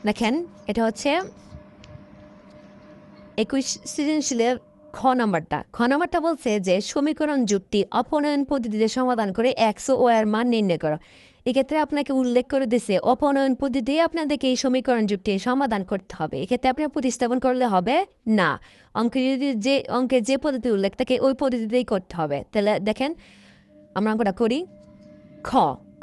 দেখেন এটা হচ্ছে 21 সৃজনশীলের খ নাম্বারটা বলছে যে সমীকরণ জুটটি অপনয়ন পদ্ধতিতে সমাধান করে এক্স ও এর মান নির্ণয় করো। এক্ষেত্রে আপনাকে উল্লেখ করে দিছে অপনয়ন পদ্ধতিতে আপনাদেরকে এই সমীকরণ জুটটি সমাধান করতে হবে। এক্ষেত্রে আপনার প্রতিস্থাপন করলে হবে না, অঙ্কে যে পদ্ধতি উল্লেখ থাকে ওই পদ্ধতিতেই করতে হবে। তাহলে দেখেন আমরা অঙ্কটা করি।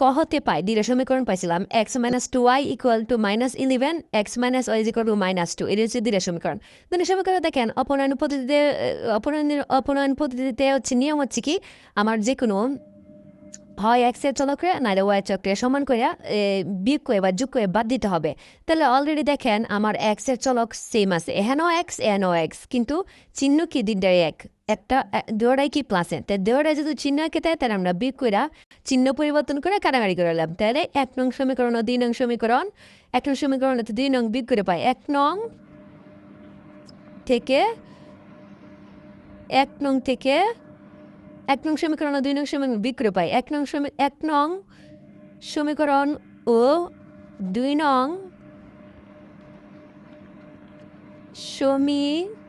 ক হতে পাই দ্বিতীয় সমীকরণ পাইছিলাম x-2y = -11, x-y = -2। এটা হচ্ছে দ্বিতীয় সমীকরণ। দ্বিতীয় সমীকরণ দেখেন অপনয়ন পদ্ধতিতে হচ্ছে নিয়ম হচ্ছে কি, আমার যে কোনো হয় এক্সের চলকে নাইলে ওয়াই চক্রে সমান করে বিয়োগ করে বা যোগ করে বাদ দিতে হবে। তাহলে অলরেডি দেখেন আমার এক্সের চলক সেম আছে, এখানেও এক্স, কিন্তু চিহ্ন কি দিনটাই একটা দেওয়াটাই কি প্লাসে, তাই দেওয়াটাই যদি চিহ্ন এঁকে দেয় তাহলে আমরা বিয়োগ করে চিহ্ন পরিবর্তন করে কাটাকাটি করে এলাম। তাহলে 1 নং সমীকরণ ও 2 নং সমীকরণ, 1 নং সমীকরণ 2 নং বিয়োগ করে পাই 1 নং থেকে 1 নং সমীকরণ ও 2 নং সমীকরণ বিয়োগ করে পাই 1 নং সমীকরণ ও 2 নং সমীকরণ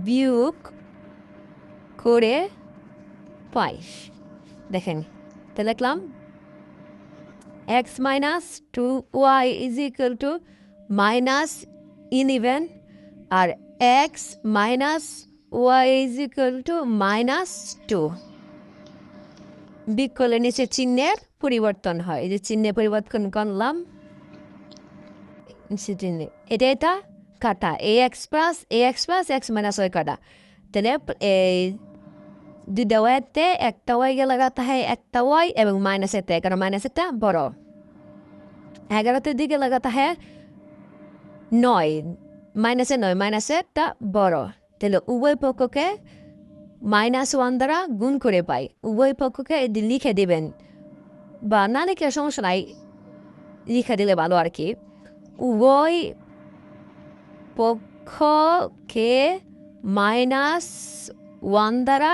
বিয়োগ করে পাই। দেখেন তাহলে লিখলাম x-2y = -11 আর x-y = -2। বিয়োগ করলে নিচে চিহ্নের পরিবর্তন হয়, এই যে চিহ্নে পরিবর্তন করলাম চিহ্নে এটা কাটা ax প্লাস x-y কাটা। তাহলে এই দুইটা ওয়াইতে একটা ওয়াই গেলে তাহে একটা ওয়াই এবং মাইনাসেতে, কারণ মাইনাসেরটা বড়। 11-তে দিকে লাগা তাহে 9, মাইনাসেরটা বড়। তাহলে উভয় পক্ষকে -1 দ্বারা গুণ করে পাই। উভয় পক্ষকে লিখে দিবেন বা না লিখে সমস্যা নাই, লিখে দিলে ভালো আর কি। উভয় পক্ষকে -1 দ্বারা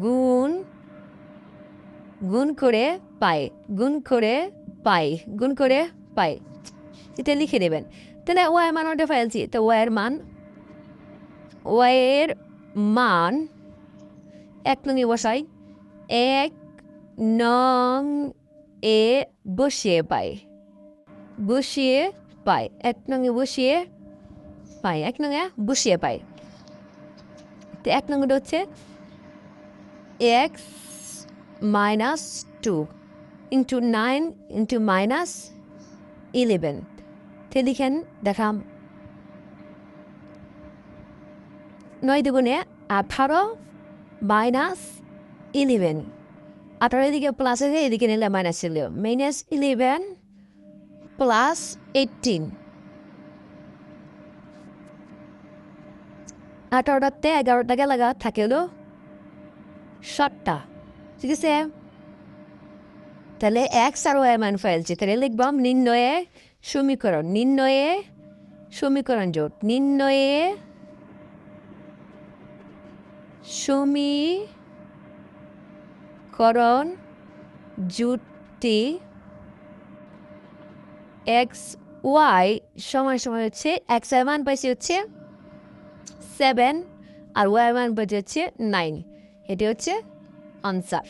গুণ করে পাই এটা লিখে দেবেন। তাহলে ওয়াই মান ওটা ফেলছি, তো ওয়াইয়ের মান 1 নং এ বসাই, 1 নং এ বসিয়ে পাই 1 নং এ বসিয়ে পাই। তো 1 নং এটা হচ্ছে x-2 × 9 × -11। তো লিখেন দেখাম 9 দুগুণে 18 -11, 18 এদিকে প্লাস আছে, এদিকে নিলে মাইনাস ছিল, -11 + 18। 18টাতে 11টা লাগা থাকে হলো 7টা, ঠিক আছে। তাহলে এক্স আর ওয়াই মান ফেলছি, তাহলে লিখবাম নির্ণয়ে সমীকরণ জোট, সমীকরণ জোটটি x-y সমান হচ্ছে x এর মান পাইছি হচ্ছে 7 আর y এর মান পাইছি হচ্ছে 9। এটি হচ্ছে আনসার।